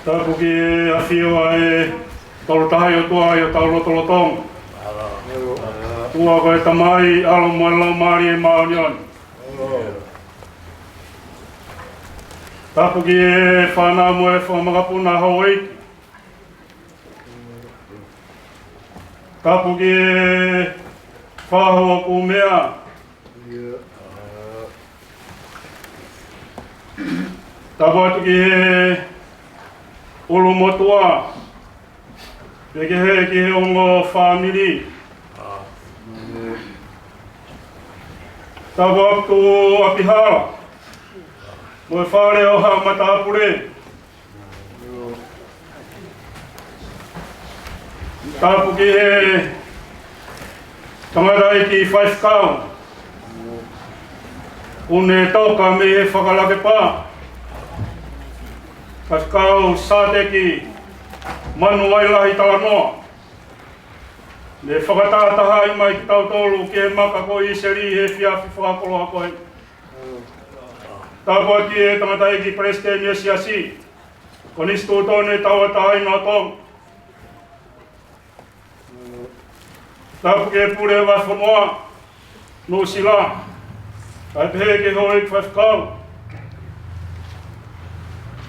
Tapuki afio e tolo tahayo tua yo taulo tolo tong. Tua koe tamai alo moe lau maari e maonion. Tapuki e whanau moe whamagapuna haueiki. Tapuki e whahoa ku mea. Tapuki e ulu motua. Peke he ki he ongo whamiri. Tapuki apihara. Moe whare o ha matapure. Tapuki he tamarai ki Faifekau. Une toka me he whakalake pā. Faifekau Sateki manu ailahi Talanoa. Ne whakatātaha i mai ki tautolu ki he maka ko i seri he whiawhi whakakoloha koe. Tāpua ki e tamatai ki Prestenia siasi. Konistu tōne tauata aina tōng. Tāpua ki e pure wa whanua. No sila. Kai pehe ke hoi ki Faifekau.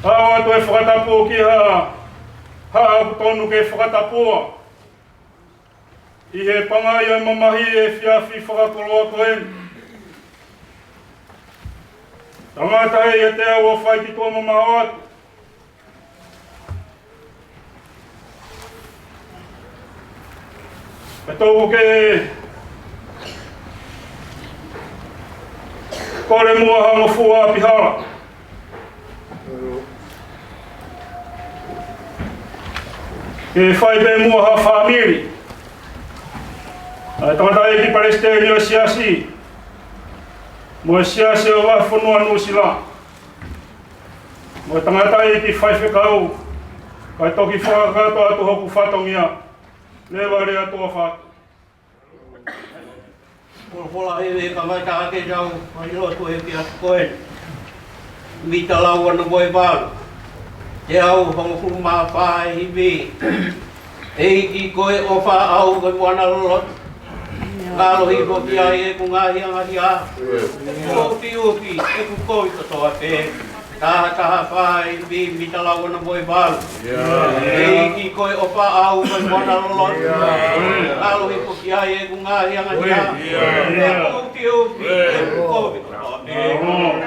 Awa to e whakatapu ki ha tonu ke whakatapua. I he pangai o mamahi e whiawhi whakakoloa koe. Tangata e te awa whai ki tō mama atu. E tōku ke kore mua hango fua apihara. Ke whai be mua ha whamiri. Tangata e ki Palestinio siasi. Moe siase o whawhanua nusila. Moe tangata e ki Faifekau. Kai toki whakakato atu hoku whatongia. Lewa rea toa whatu. Pola e ka mai ka ake jau, mai roto e ki atu koe. Mita lau ana moe walu. Te au hongo maa whae hiwi. Ei ki koe o wha au koe wana lolotu. Kalo hi ko ki ai e ku ngahi angahi a. Uki uki e ku koi katoa pe. Taha whai mi mita lau ana moe walu. Ei ki koe o wha au koe wana lolotu. Kalo hi ko ki ai e ku ngahi angahi a. Uki uki e ku koi katoa pe. Yeah.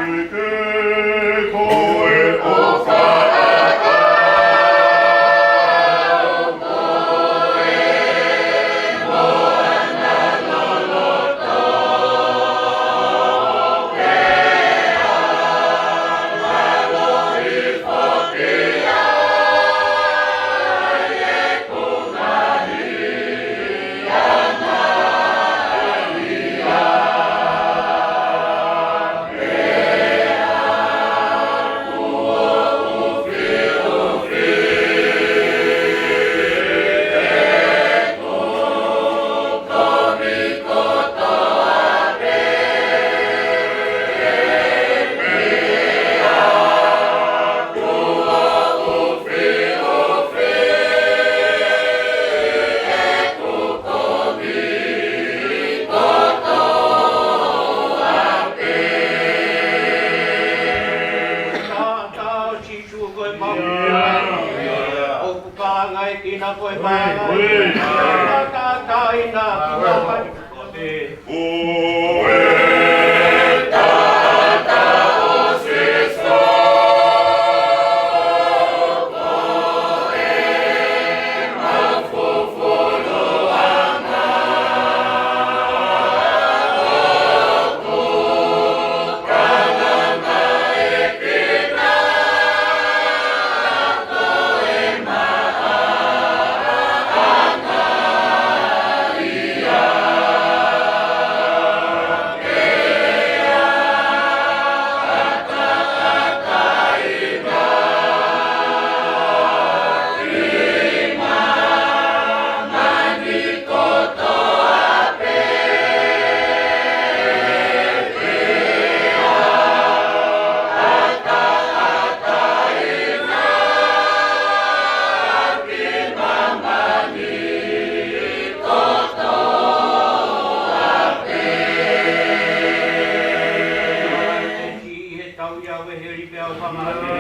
tau ia we heri pe au Fakamavae.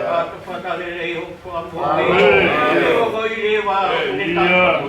Ka whatale rei ho kua moe. E o koi rewa ne tau.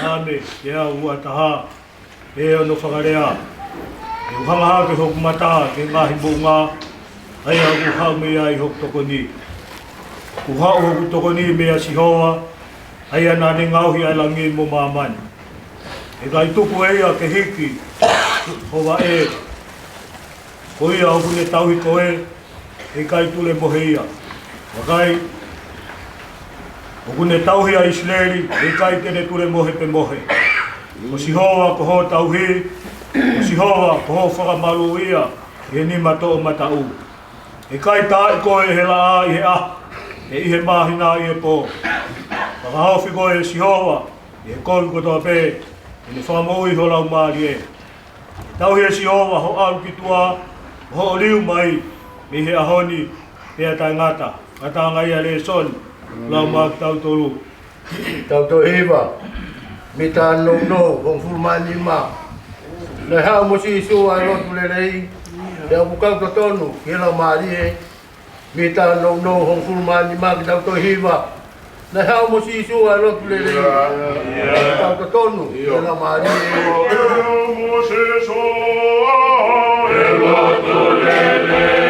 Ame, te au ua taha, e ono whakarea. E uhangaha ke hoku mataha, ke ngahi bunga, ai au hau mea ai hoku toko ni. Uhau hoku toko ni mea sihoa, ai ana ne ngauhi ai langi mo mamani. E kai tuku eia ke hiki, hova e. Ko ia hoku ne tauhi koe, e kai tule mohe ia. Wakai, hoku ne tauhi a Isleri, e kai tene tule mohe pe mohe. Ko sihoa ko ho tauhi, ko sihoa ko ho whakamalu ia, e ni mato o matau. E kai tae koe he la a i he a, e i he mahina i he pō. Whakahawhi koe e sihoa, e kolu kotoa pē, e ne whakamoi ho lau maari e. Tauhi e sihoa ho au ki tua, ho o liu mai, mi he ahoni, pēa tai ngata, kata ngai a le son, lau maa ki tau tolu. Tau to hiva, mi ta no, hong fulmani ma. Le hao mo si isu ai rotu le rei, le au kukau to tonu, ki lau maari e. Mi ta no, hong fulmani ma ki tau to hiva, Na hau mo si sua lo tu le le. Tau to tonu. Na mari. Mo se so. Lo tu le le.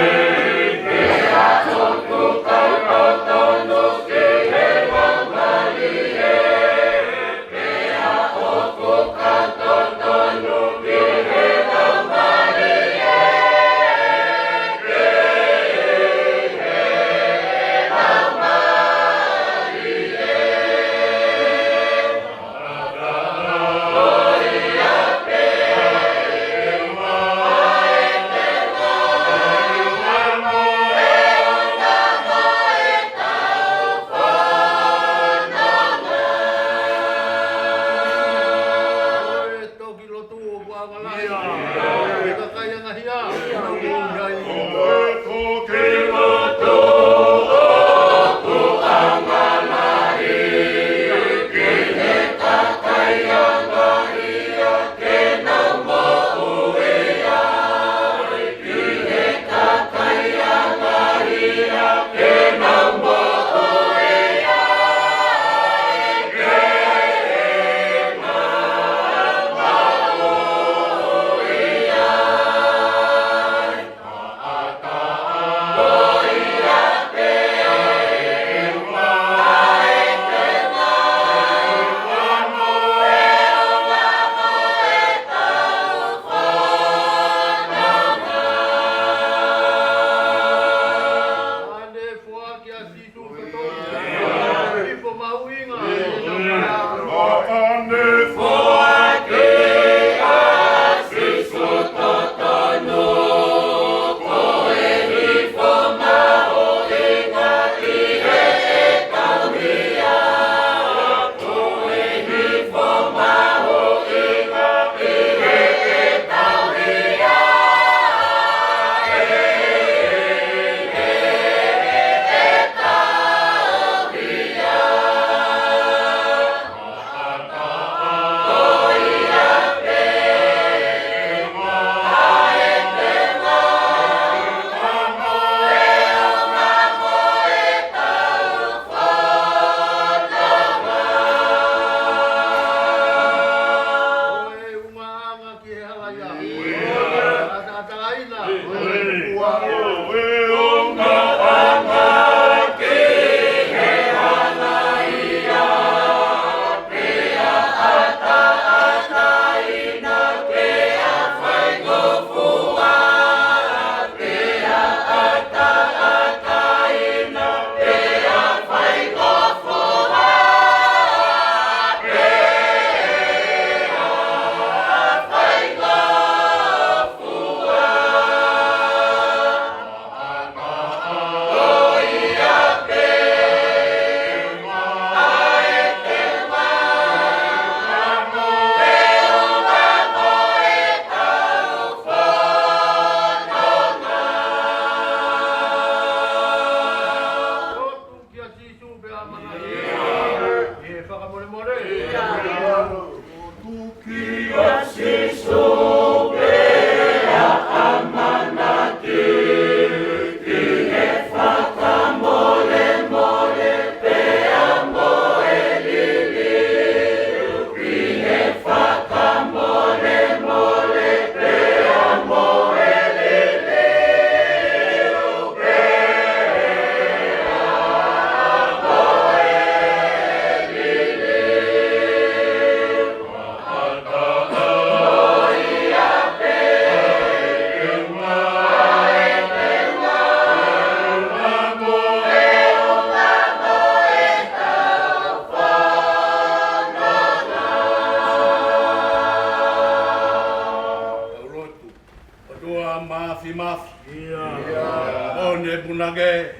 nage.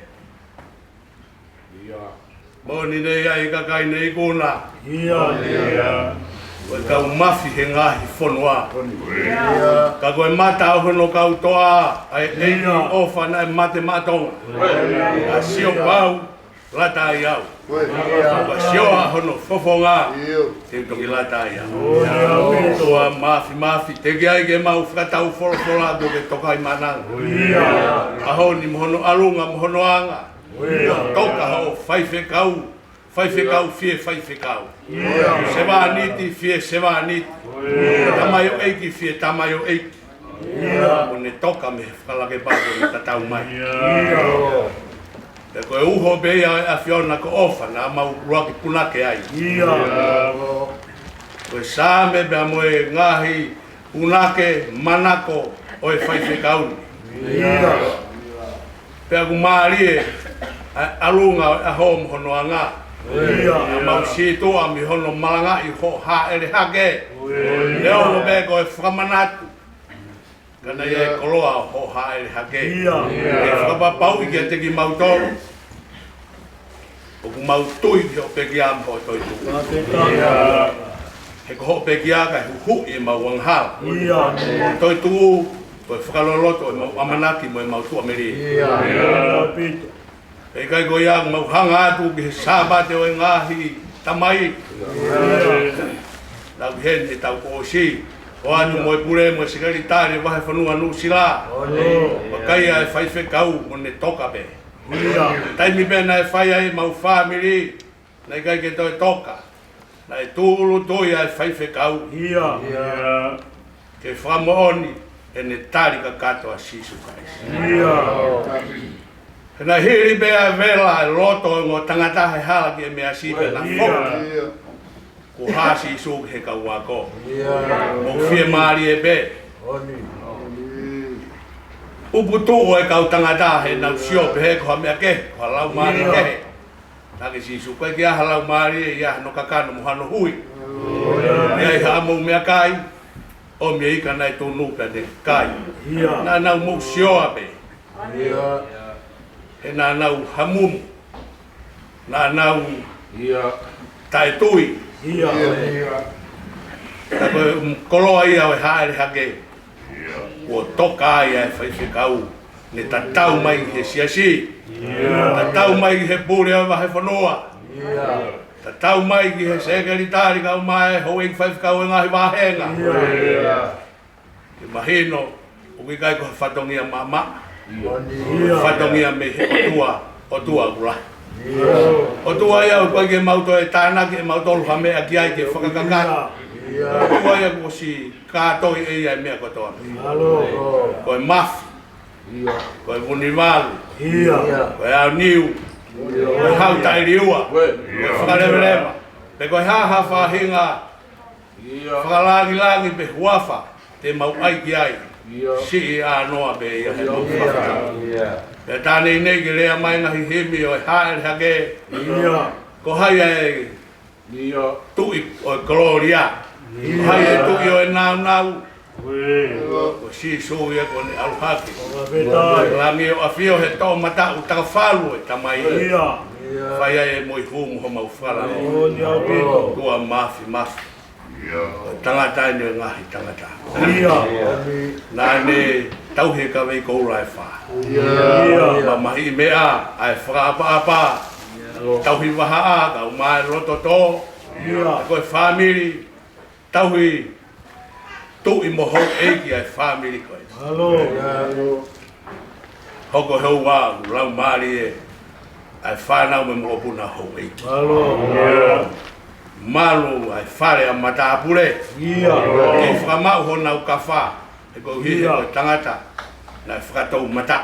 Boni nei ai ka kai nei kona. Ia. Ka mafi he ngahi whanua. Ka koe mata o hono kau toa. Ai ei ofa nai mate matonga. A sio pau. Lata ai au. Ka sio a hono fofonga. Te toki lata ai au. Toa mafi. Te ki ai ke mau whakatau wholofola do ke tokai mananga. A honi mohono alunga mohono anga. Toka ho Faifekau. Faifekau fie Faifekau. Sewa niti fie sewa niti. Tamayo eiki fie tamayo eiki. O ne toka me whakalake pako ni tatau mai. E koe uho beia a whiona ko ofa na mau ruaki punake ai. Koe sāme bea moe ngahi punake manako o e Faifekau. Pea ku maarie alunga a hom hono anga. Mau si toa mi hono malanga i ho ha ele hake. Leo no be koe whakamanatu. Kana ia koloa ho ha ele hake. E whakapapau i kia teki mau toro. O ku mau tui ki ho peki am ho toi tu. He ko ho peki a kai hu i mau wanghau. Toi tu koe whakaloloto e mau amanaki mo e mau tu ameri. E kai ko ia mau hanga atu ki he sabate o e ngahi tamai. Lau hen e tau ko si. O atu mo e pure mo e sikaritari e wahe whanua nu sila. Wakai a e Faifekau mo ne toka be. Taimi bena e whai ai mau whamiri. Nei kai ke toi toka. Na e tūru toi a e Faifekau. Ke whamooni e ne tarika katoa sisu kai. Kena hiri bea vela e loto ngō tangata he hala ki e mea sipe na whoka. Ko hasi isu he ka wako. Mo fie maari e be. Upu tuo e kau tangata he nau sio pe he koha mea ke. Koha lau maari ke he. Nake si isu koe ki aha lau maari e ia no kakano muhano hui. Mea i haa mou mea kai. O mea ika nai tō nuka de kai. Nā nau mou sio a be. He nā nau hamumu, nā nau taetui. Ka koe koloa ia o e haere hake. Ua toka ia e Faifekau. Ne tatau mai he siasi. Tatau mai he pūre a wahe whanoa. Tatau mai he sekaritari kau mai ho e Faifekau e ngahi wahenga. Ke mahino, uki kai ko whatongia mama. Whatongia me he otua kula. Otua ia koe ke mauto e tānaki e mautolu hamea ki ai ke whakakakata. Otua ia ko si kātoi e ia mea kotoa. Koe mafi, koe vunivalu, koe au niu, koe hau tairiua, koe whakarewelewa. Pe koe haha whahinga, whakalangi pe huafa, te mau ai ki ai. Si a noa be ia he mau whakata. Pe tānei nei ki rea mai ngahi himi o e haere hake. Ko hai e tui o e gloria. Ko hai e tui o e nau nau. Ko si sui e ko ne aluhaki. Langi o a fio he tō mata u taka whalu e tamai. Whai e moi humu ho mau whala. Tua mafi. Tangata ni ngahi tangata. Nane tauhe ka wei kou rai wha. Mahi mea ai whakaapa. Tauhi waha a ka umai roto tō. Koe whamiri. Tauhi tui moho eiki ai whamiri koe. Hoko heu wā lau maari e. Ai whanau me mopuna hou eiki. Malu ai whare a matapure. E whakamau hona u kawha. E ko hihe koe tangata. Nai whakatou mata.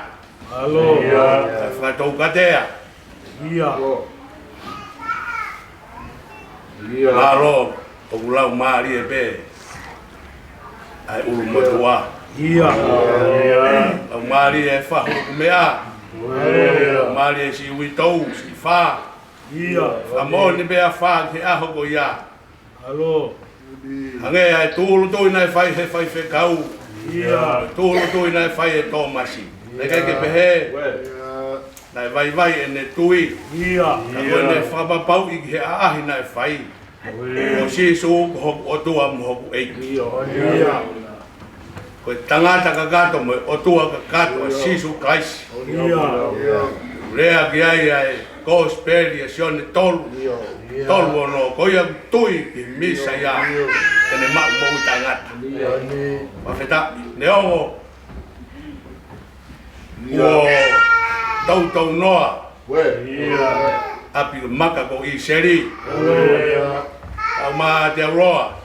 Nai whakatou katea. Laro o kulau maari e pe. Ai uru motua. Au maari e whahu kumea. Maari e si uitou, si wha. Amo ni bea wha ke aho ko ia. Hange ai tūru tui nai whai he Faifekau. Tūru tui nai whai e Tomasi. Nei kai ke pehe. Nai vai e ne tui. Na koe ne whapapau i he aahi nai whai. O si su o tua mu hoku eiki. Koe tangata kakato mo o tua kakato a sisu kaisi. Rea ki ai ai gospel e sione tolu. Tolu ono koia tui ki misa ia. Tene mau mou tangata. Mawheta ne ongo. Uo tau noa. api maka ko I seri. Au ma te roa.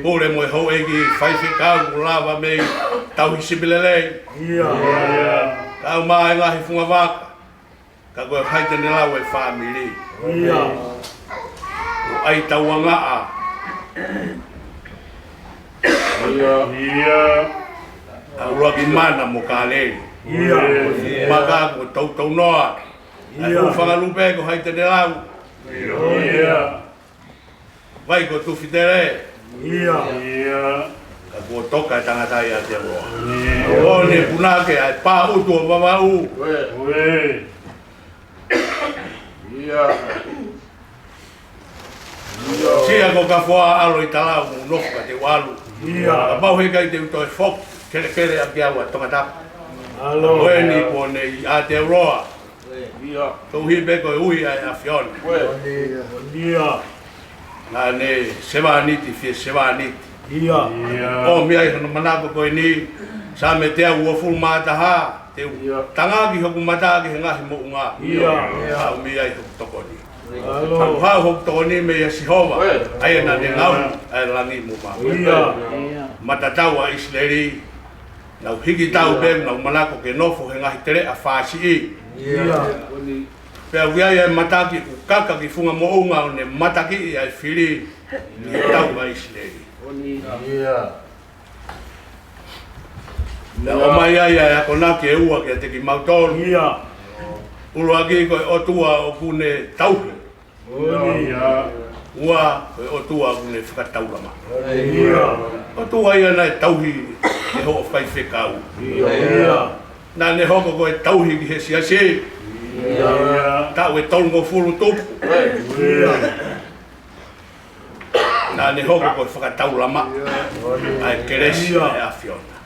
Pule mo ho egi Faifekau lava me tau hisibelele. Au ma ngahi funga waka. Ka koe haita ni lau e family. Ai tauangaa. Au roki mana mo ka lei. Maka ko tau noa. Ai ufanga lupe ko haita ni lau. Vai ko tu fitere. Ka ko toka tangata ia te roa. O ne punake ai pa utu o mamau. Sia ko ka foa alo I talau mo noka te walu. Ka mau he kai te uto e fok kere a kiawa tonga tapa. Oe ni po ne a te roa. Tau hi beko e ui ai a fiona. Nā ne sewa niti fie sewa niti. O mi ai hono manako koe ni sa me te au ua fulu mātaha. Te tangaki hoku mataki he ngahi mo unga. Au mi ai hoku toko ni. Au hau hoku toko ni me ia sihova. Ai na ne ngau ai langi mo mā. Matatau a isleri. Nau hiki tau bem nau manako ke nofo he ngahi tere a whasi I. Pea wiai ai mataki u kaka ki funga mo unga o ne mataki I ai whiri ni tau a isleri. Na o mai ai ai ako naki e ua ki a teki mautolu. Ulu aki koe otua o kune tauhi. Ua koe otua o kune whakataurama. Otua ia nai tauhi e ho o Faifekau. Nā ne hoko koe tauhi ki he siase. Tau e tolungo fulu tupu. Nā ne hoko koe whakataurama. Ai keresi e a fiona.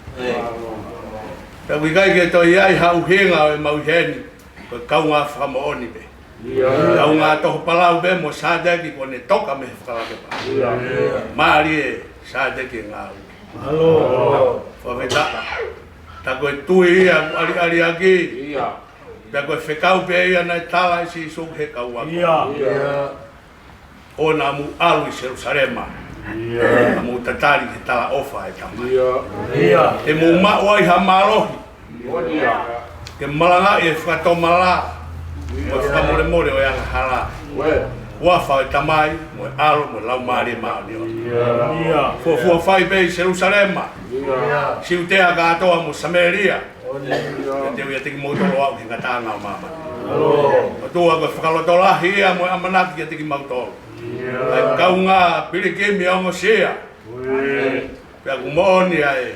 Ka wikai ke toi ai hau henga o e mauheni koe kaunga whakamooni be. Kaunga toho palau be mo Sateki ko ne toka me whakalake pa. Maari e Sateki ngā u. Whawetaka. Ta koe tui ia ari aki. Ta koe whekau pe ia nai tala isi suk he kauaki. O nā mu alu I Jerusalema. Amu tatari ke tala ofa e tama. Te mu mao ai ha marohi. Ke malanga e whakatomala. Mo whakamore more o yanga hala. Wafa e tamai, mo alo, mo lau maari mao ni o. Fua whai bei Jerusalema. Siu tea katoa mo Samaria. Te ui atiki mautolo au ki ngatanga o mama. O tua koe whakalotolahi ia mo amanaki ki atiki mautolo. Ai kaunga pirikimi o ngosea. Pea kumoni ai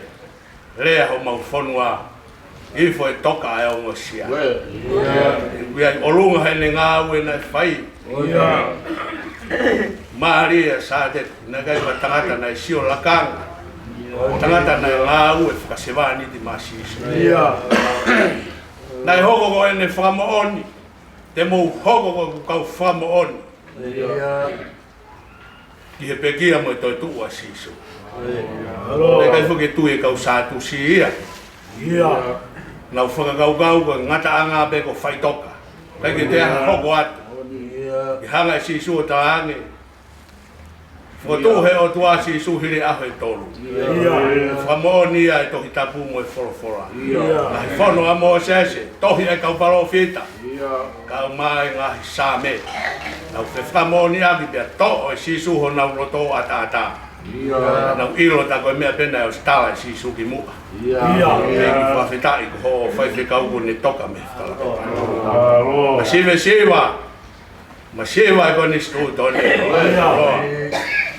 lea ho mau whanua. Ifo e toka ai o ngosea. Pea olunga hene ngā ue nai whai. Maria Sateki, nā kai wa tangata nai sio lakanga. Tangata nai ngā ue whakasewa niti māsiso. Nai hoko ko ene whakamooni. Te mou hoko ko kau whakamooni. Ki he pekia mo I toi tua siso. Nai kai whuke tue kau sātu si ia. Nau whakakau ko ngata anga pe ko whaitoka. Kai ke te aha hoko atu. Ki hanga siso o taange. Whakatuhe o tua siso hiri aho e tolu. Whakamooni ia e tohi tapu mo e wholofora. Ngahi whono a mo sese, tohi e kau paro fita. Kau mai ngahi sāme. Nau whakamooni aki pia to o e siso ho nau roto ata. Nau ilo ta koe mea pena e o stala e siso ki mua. Eki whawhetai ko ho Faifekau ko ne toka me whakala. Ma siwa. Ma siwa e koni stu tone.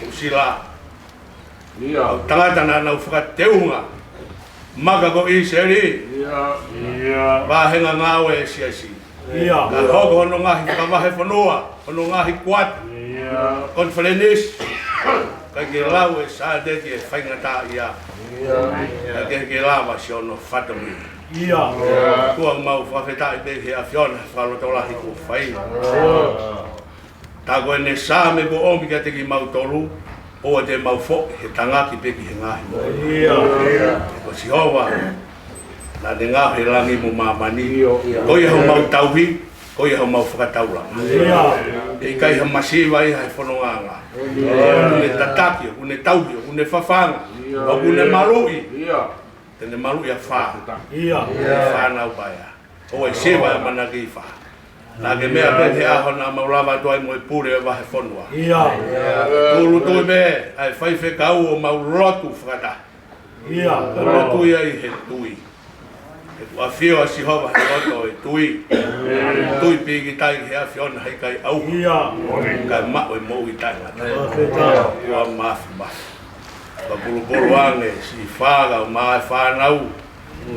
Usila. Tangata na nau whakateunga. Maka ko I seri. Wahenga ngawe e siasi. Ka hoko hono ngahi whakamahe whanua. Hono ngahi kuat. Konferenis. Ka ke lau e Sateki e whaingata ia. Ka ke lawa si ono whatomi. Kua mau whawhetai pe he a whiona whalotolahi ko whainga. Tā koe ne sāme ko omi kia teki mau tolu, o te mau fo he tangaki peki he ngahi. Ko si hova, nā ne ngā he langi mo mamani. Koi hau mau tauhi, ko ia mau whakataura. E kai ha masiva i hai whanonganga. Une tataki, une tauhi, une whawhanga, o une marui. Tene marui a wha. Whanau baia. O e sewa e mana ki wha. Nā ke mea pete aho nā maulawa tuai mo e pure e wahe whanua. Tūru tui me, ai Faifekau o maulotu whakata. Rotu ia i he tui. E kua whio a sihova he roto e tui. Tui piki tai he a whiona hei kai au. Kai mao e mou i tai ngata. Kua mafi mafi. Ka pulu ange si whaga o maa e whanau.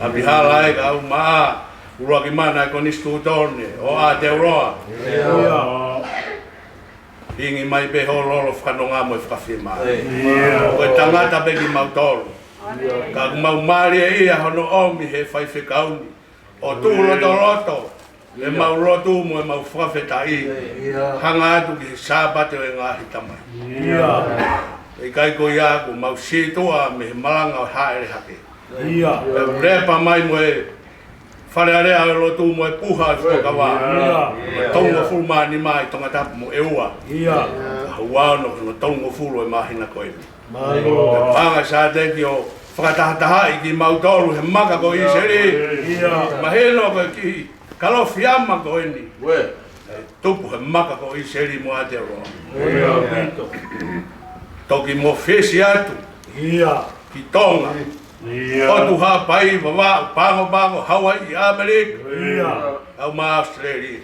A bihala e ka au maa. Urua ki mana e konistu utone. O a te uroa. Ingi mai pe ho lolo whanonga mo e whakawhi maa. O e tangata peki mautoro. Ka mau mari e ia hono omi he Faifekau ni. O tūlo to roto. E mau rotu mo e mau whakawheta i. Hanga atu ki he sāpate o e ngāhi tamai. E kai ko ia ko mau situa me he malanga o haere hake. E repa mai mo e wharearea o rotu mo e puha e whakawa. Tonga fulmani mai tonga tapu mo e ua. Hauano no tonga fulu e mahina koe. Panga Sateki o whakatahataha i ki mautolu he maka ko i seri. Maheno ko ki Kalofiama ko eni. Tupu he maka ko i seri mo Aotearoa. Toki mo fesi atu. Ki Tonga. Otu ha pai wawa pango Hawaii Amerika. Au ma Australia.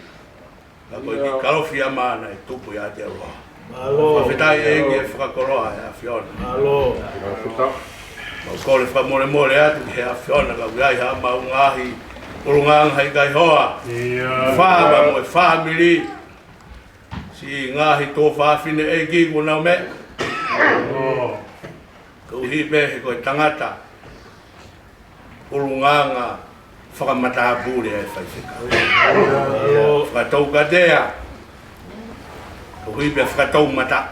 Ako i ki Kalofiama na e tupu i Aotearoa. Whawhetai e nge whakakoroa e a whiona. Mau kore whamore atu he a whiona ka wiai ha mau ngahi urungang hai kai hoa. Whāma mo e whamiri. Si ngahi tō whawhine e ki kuna me. Kau hi pehe koe tangata. Urunganga whakamataapure e Faifekau. Whakatau katea. Hui pe whakatau mata.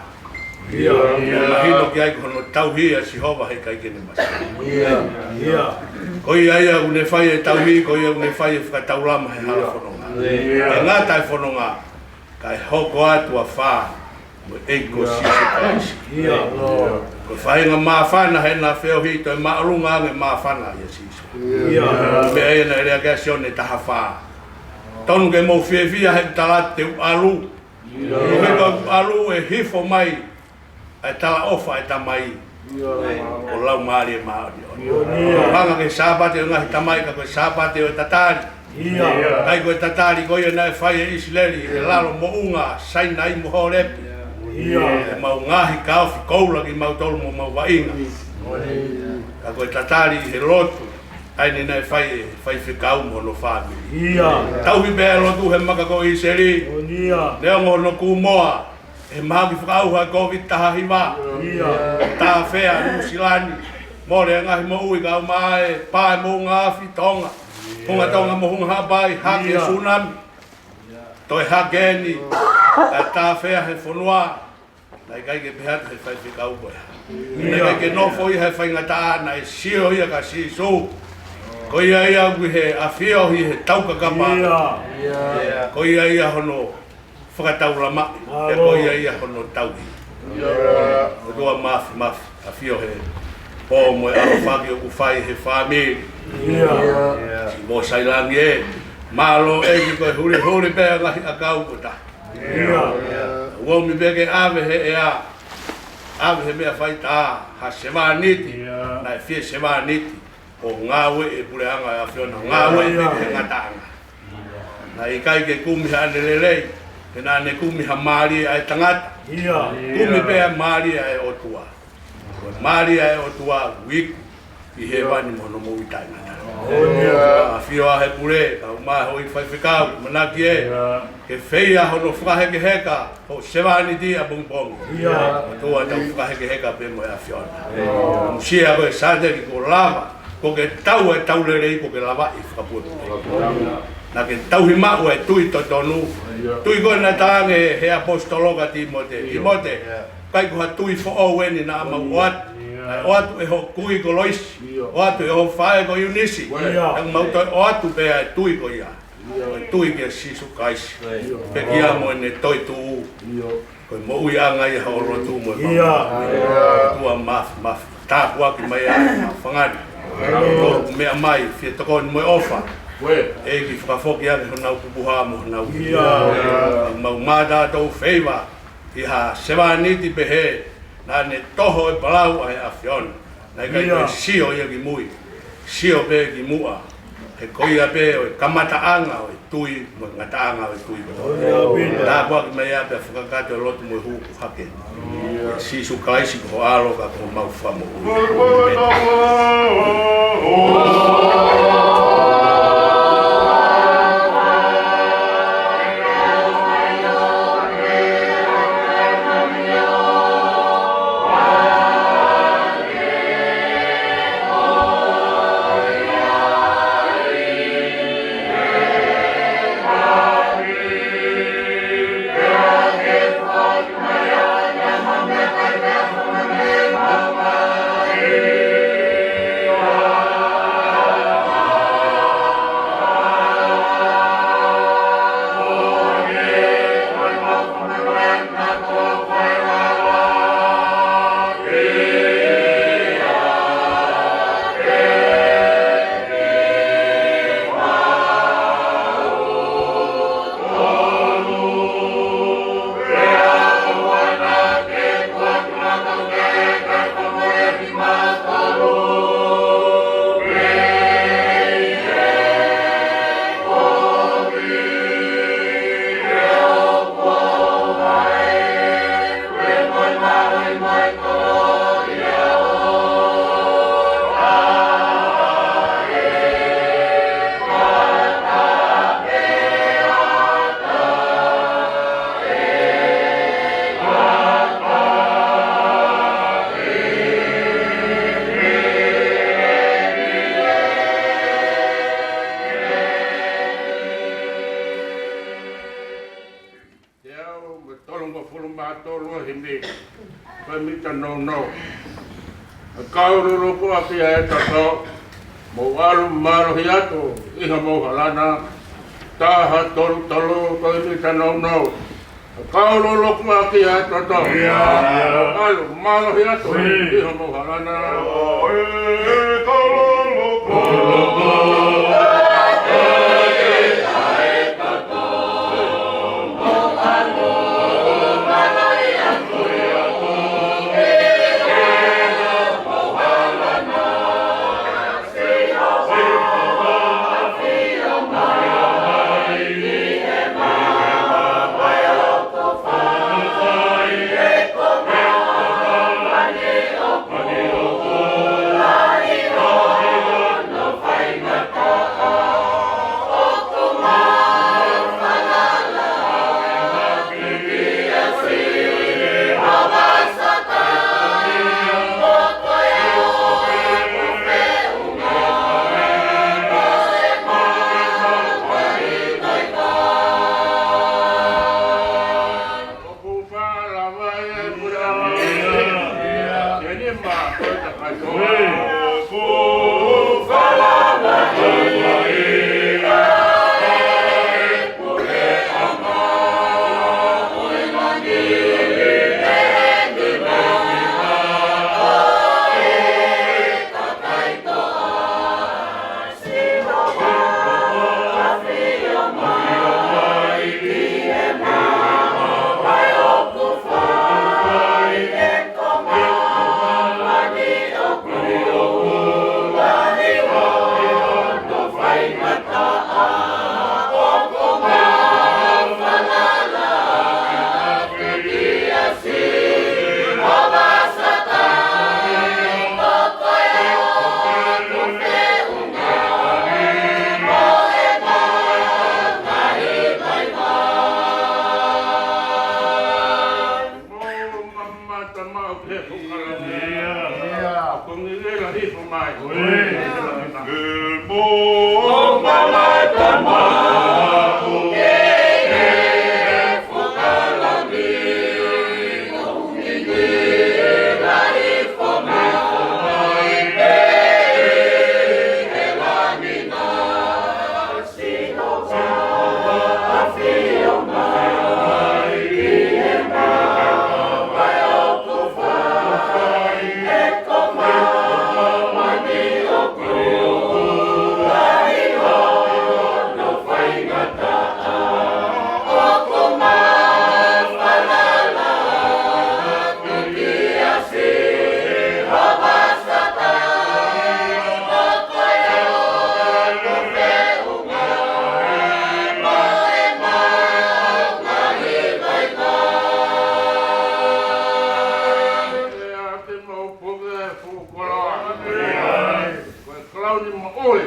Mahino ki ai kono tauhi a sihova hei kai kene masa. Koi ai a une whai e tauhi, koi a une whai e whakatau lama he hala whanonga. E ngātai whanonga, kai hoko atu a whā, mo eiko sisi kaisi. Ko whainga maa whana he nā wheo hito e maarunga ange maa whana i a sisi. Me e na rea kia sione taha whā. Tonu ke mou whiawhia he talate te alu. Ko alu e hifo mai e tala ofa e tamai o lau maari e maari. Panga ke sāpate o ngahi tamai ka koe sāpate o tatari. Kai koe tatari koe na e whai e Isileli e lalo mo unga saina i moho repi. E mau ngahi kaofi koula ki mau tolu mo mau wainga. Ka koe tatari he lotu. Aini nei Faifekau mo no whāmi. Tauhi bea lotu he maka ko i seri. Neo ngono kumoa. He mahaki whakauha COVID taha hiwa. Tā whea Nusilani. More ngahi mo ui kau mae. Pae mo ngāwhi tonga. Hunga tonga mo hunga hapai. Hake tsunami. Toi hakeni. Tā whea he whanua. Nai kai ke pehatu he Faifekau koe. Nai kai ke nofo i he whaingata ana e sio ia ka sisu. Ko ia ia kui he awhio hi he tauka kapa. Ko ia ia hono whakataura mai. E ko ia hono tauhi. Ko tua mafi awhio he po mo e aho whaki o kuwhai he whamiri. Si mo sailangi e. Malo e ki koe huri pēa ngahi a kaukota. Uomi peke ave he e a. Ave he mea whai tā. Ha sewa niti. Nai whie sewa niti. O ngawe e pureanga e a whiona, ngawe e peke ngataanga. Na i kai ke kumiha anelelei, ke nā ne kumiha maari e tangata. Kumi pea maari e otua. Maari e otua wiku, i he wani mono mo i tainata. A whio a he pure, ka umahe hoi Faifekau, manaki e, ke wheia hono whakaheke heka, ho sewani di a bongpongi. Tua tau whakaheke heka pe mo e a whiona. Musia koe Sateki ko lava, ko ke tau e taulerei ko ke lava i whakapuepu. Na ke tauhi mau e tui totonu. Tui koe na tānge he apostologa Timote. Kai ko ha tui fo o weni na ama uat. O atu e ho kui ko loisi. O atu e ho whae ko Eunice. Ang mau toi o atu pea e tui ko ia. tui kia sisu kaisi. Pekia mo ne toi tu. Ko mo ui anga I haolo tu mo. Tua maf. Ta kwa ki mai a fangani. Ko me mai fi to ko mo ofa. E ki whakafoki ake hona upupuha mo hona upupuha. Mau mada tau feiva. I ha sewaniti pehe. Na ne toho e palau ai a whiona. Nai kai koe sio ia ki mui. Sio pe ki mua. He koia pe o kamataanga o tui. Mo ngataanga o tui. Tā kua ki mai a pe whakakate o lotu mo huku hake. Sisu kaisi ko alo ka ko mau whamo Kaururu ko aki e tato mo alu maro hiato iha mo halana taha tolu ko ni tano no kaururu ko aki e tato alu maro hiato iha mo halana poli.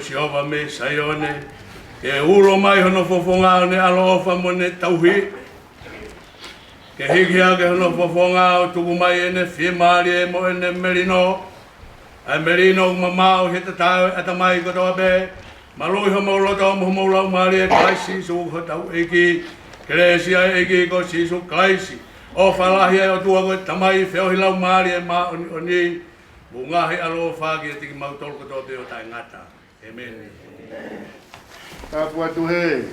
Siova me sayone ke ulo mai hono fofonga ne alo fa mone tauhi ke hiki ake hono fofonga o tuku mai ene whimari e mo ene merino ai merino mamao hita tau ata mai kotoa be malui ho mauloto mo maulau mari e kaisi su ho tau eki kresia eki ko sisu kaisi o falahi e o tua ko tamai feohi lau mari e ma oni bungahi alo fa ki tiki mau tol kotoa be o tai ngata. Amen. Apoo tuhe.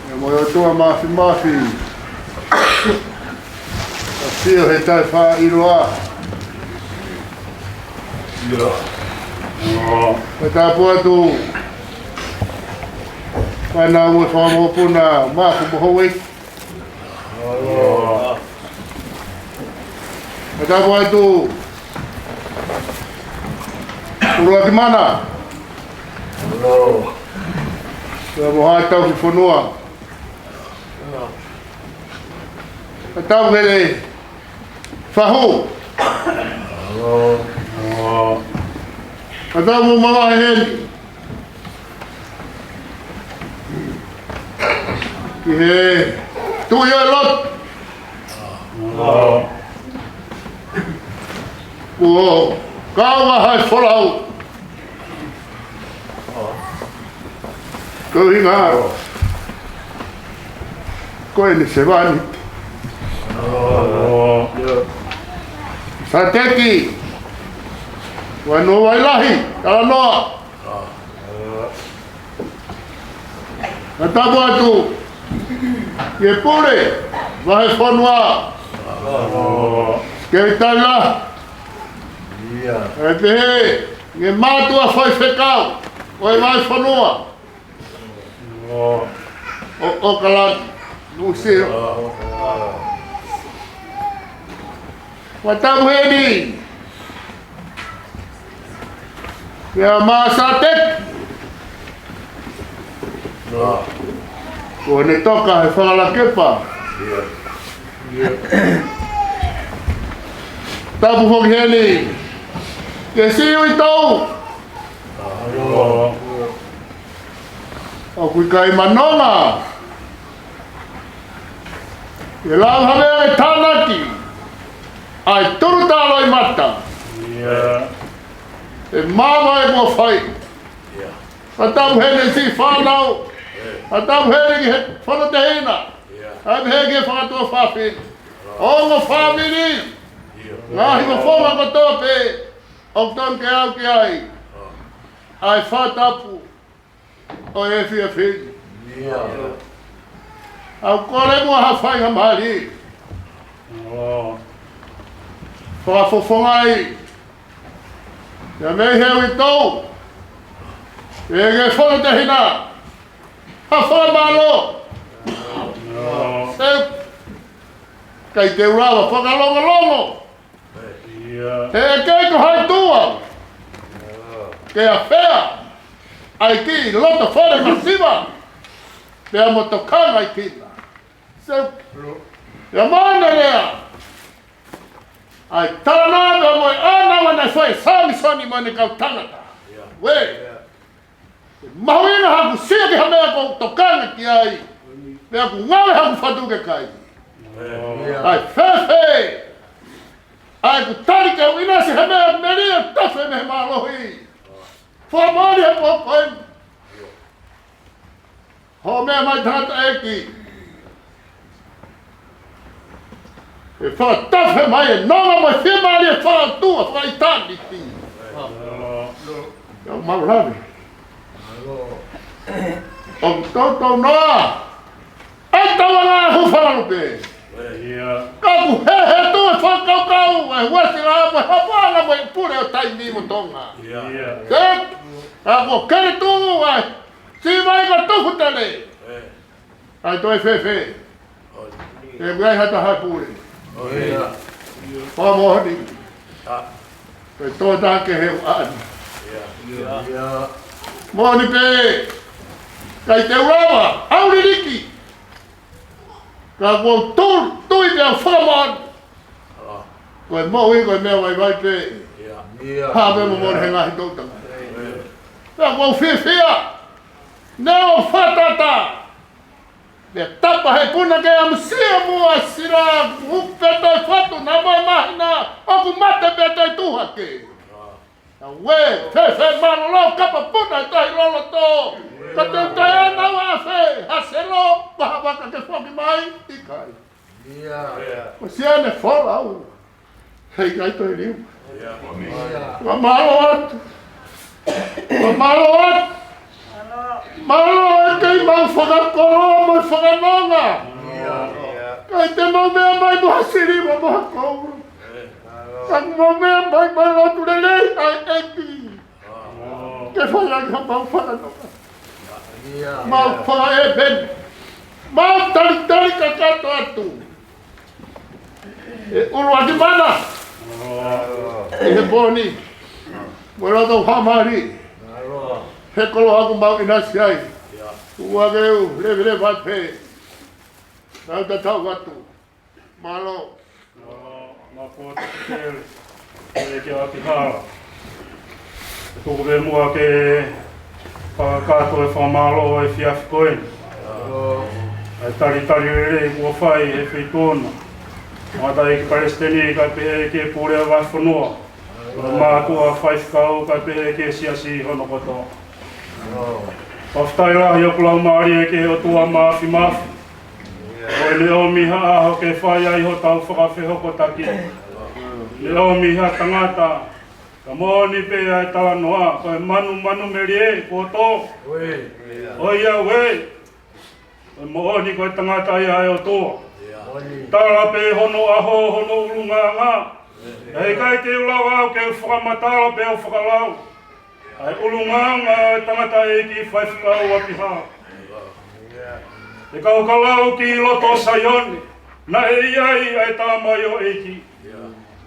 Ja moi o tua mafi. Asio he tai wha iroa. Ka tāpua atu. Whaina ua whamopuna mafu mohowe. Ka tāpua atu. Urua ki mana? Hello. Ka moha tau ki whanua. Ka tau hele whahu. Ka tau mo mga heni. Ki he tui o lot. Kuo. Kawa hai wholau. Ko hinga. Koe ni se wani. Sateki. Wano wailahi. Talanoa. Natabu atu. Ye pule. Wahe whanua. Kei taila. E pehe, nge mātua Faifekau, o e mai whanua. O kalat, nusiro. Watamu heni. Ia maa Sateki. Ko ne toka he whangala kepa. Tapu hoki heni. Ke siu I tau. O kui kai manonga. Ke lau hawea e tānaki. Ai turu tālo I mata. E māma e mua whai. A tapu hene si whanau. A tapu hene ki he whana te hina. A he ki he whakatua whawhini. O ngā whawhini. Ngahi ma whonga kotoa pe. O ton ke au ki ai. Ai whatapu. O e whia whini. Au kore mua ha whainga mahari. Whakafofongai. Ia mei heu I tau. E ge whana te hina. Ha whana malo. Seu. Kai te urawa whakalongo. He kei ko hai tua. Ke a whea. Ai ki loto whare masiva. Pea motokanga I kina. Seu. Ia mana rea. Ai Talanoa me moi ana wana whai samisoni mo ne kau tangata. We. Mahuina haku sia ki hamea ko tokanga ki ai. Pea ku ngawe haku whaduke kai. Ai whewhe. Ai ku tari ke ina se heme meria tafe me malohi. Fo mori he po koe. Ho me mai tata eki. E wha tafe mai e nonga mai whia mari e wha tua wha i tani ti. Ia mauravi. O toto noa. Ai tawa ngā hufanu pe. Kaku he tu e whakau e wasi la mo hapana mo i pure o tai ni mo tonga. Kek, ako kere tu e si mai ka tuku tele. Ai toi fefe. E mgai hata hai pure. Pa mohdi. E to take he an. Mohdi pe. Kai te urawa, auri riki. Ka ko tui te whamon. Koe mohi koe mea mai pe. Ha me mo mori he ngahi tautanga. Ka ko whiwhia. Neo whatata. Me tapa he puna ke am sia mua sira. Upe toi whatu na mai mahina. Oku mate pe toi tuhake. We, fe marolo kapa puna e tahi lolo to. Ka te tai ana wa fe, haselo, paha waka ke whoki mai, i kai. Ko sia ne whola au. Hei kai toi riu. Wa malo atu. Wa malo atu. Malo e kei mau whakakoro, mai whakanonga. Kai te mau mea mai moha siri wa moha kouru. Kai mau mea mai lotu lelei, ai eki. Ke whaiai ha mau whakanonga. Mau whaka e ben. Mau tari ka kato atu. E uru ati mana. E he boni. Mo roto whamari. He kolo haku mau inasi ai. Ua keu, levele vatpe. Nau ta tau atu. Malo. Mä puhuta keel. Eki aki hala. Tuku ve mua ke kato e whamalo e fiafi koen. Ai tari rere kua whai e whitona. Mata eki Palestini kai pehe ke pūrea whaiwhanua. Mātua Faifekau kai pehe ke siasi hono koto. Whaftai rahi oku lau maari e ke o tua maafi. Oi le o miha aho ke whai ai ho tau whakawhehoko taki. Le o miha tangata. Ka mōni pe ai Talanoa, koe manu meri e, koto. Oi au e. Koe mōni koe tangata ia e o toa. Tala pe hono aho, hono ulunga ngā. Hei kai te ulau au ke whakamatala pe o whakalau. Ai ulunga ngā tangata e ki Faifekau apiha. E kau kalau ki loto sayoni, na e iai ai tā mai o eiki.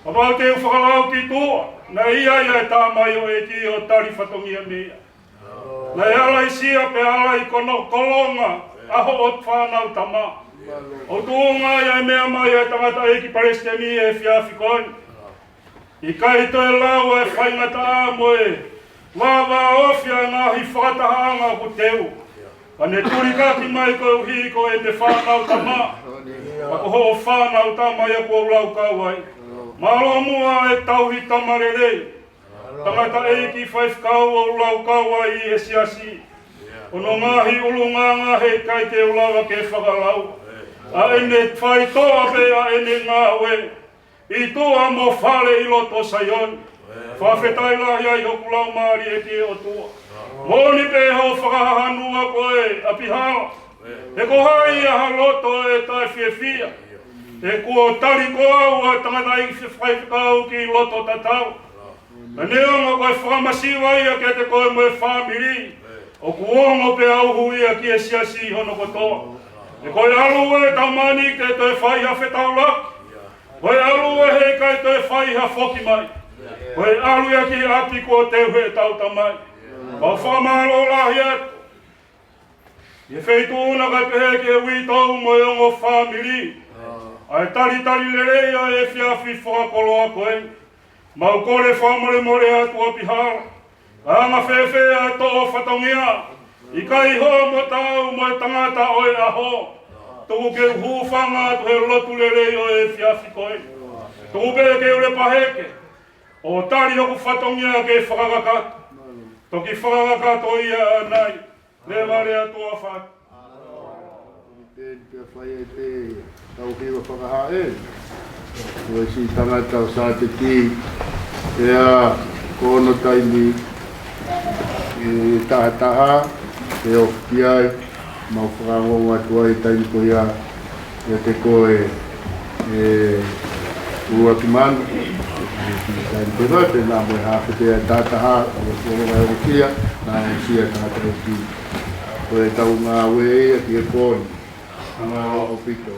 Apau te whakalau ki toa, na iai ai tā mai o eiki o tari whatongia mea. Na e alai sia pe alai kono kolonga, aho o whanau tama. O tuonga iai mea mai ai tangata eiki Palestini e fiafi koe. I kai to e lau e whaingata amo e, wawa ofia ngahi whakatahanga ku teu. Ane turikaki mai koe uhi ko e te whanau tama. Ako ho whanau tama ia kua ulau kauai. Malo mua e tauhi tamarere. Tangata eiki Faifekau o ulau kauai i e siasi. Ono ngahi ulunganga hei kai te ulawa ke whakalau. A ene whai toa pe a ene ngā we. I toa mo whale i loto sayon. Whawhetai lahi ai hoku lau maari e ke o toa. Mōni pe ho whakahanua koe apihala. E ko hai aha loto e tai whiawhia. E kua tari ko au a tangata i Faifekau ki loto tatau. Me neonga koe whakamasiwa ia ke te koe moe whamiri. O kuongo pe auhu ia ki e siasi hono kotoa. E koe alu e taumani ke toi whaiha whetau laki. Koe alu e hei kai toi whaiha whoki mai. Koe alu ia ki api kua teuhe e tau tamai. Kau whamalo lahi atu. E wheituna kai pehe ke uitau mo e ongo whamiri. Ai tari lereia e whiawhi whakakoloa koe. Mau kore whamore atu apihala. Anga whewhea e toho whatongia. I kai ho mo tau mo e tangata o e aho. Tuku ke hūwhanga tu he lotu lerei o e whiawhi koe. Tube ke ule paheke. O tari hoku whatongia ke whakakaka. Toki whakakaka to ia nai. Le wale atua what. Pia whai e te tau hiwa whakaha e. Oi si tangata o Sateki. Ea kono taimi. E taha. E o kiai. Mau whakangonga atua e taimi ko ia. Ia te koe. Ua ki manu. Taimi te rote. Nā moe hawhete a tātaha. O koronga e o kia. Nā e sia tāta o ki. Koe tau ngā ue e ki e koni. Ang opito.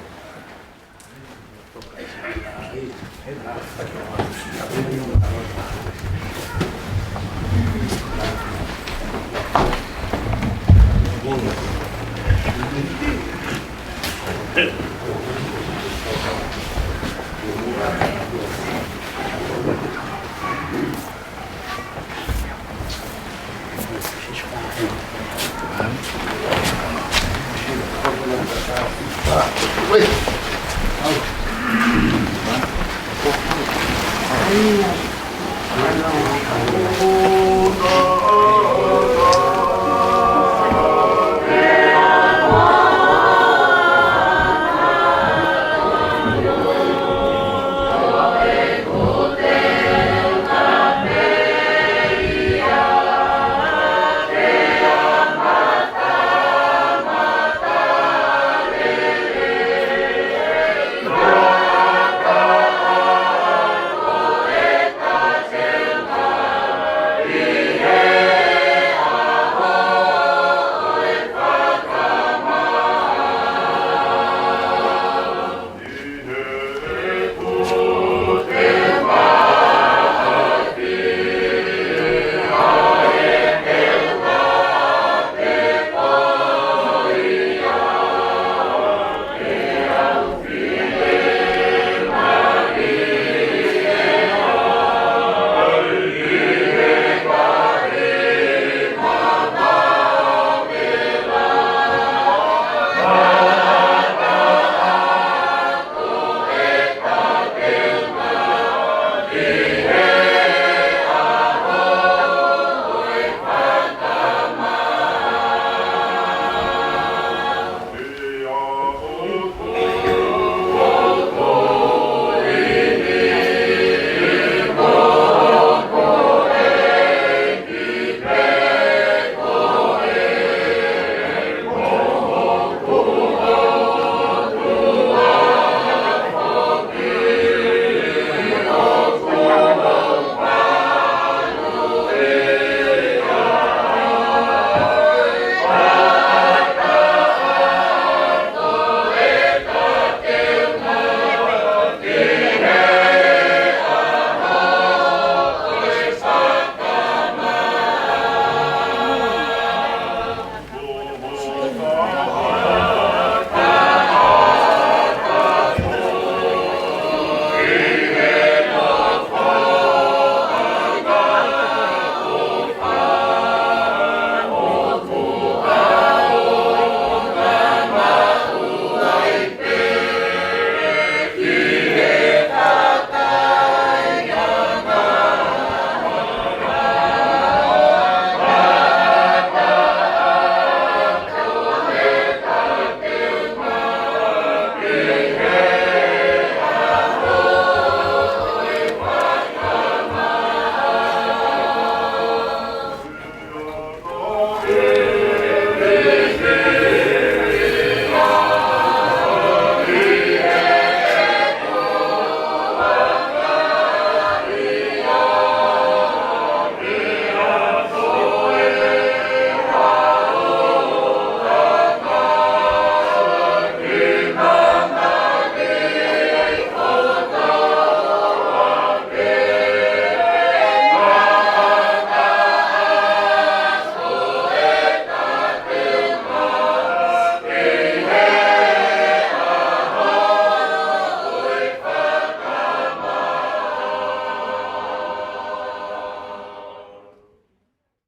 Wait.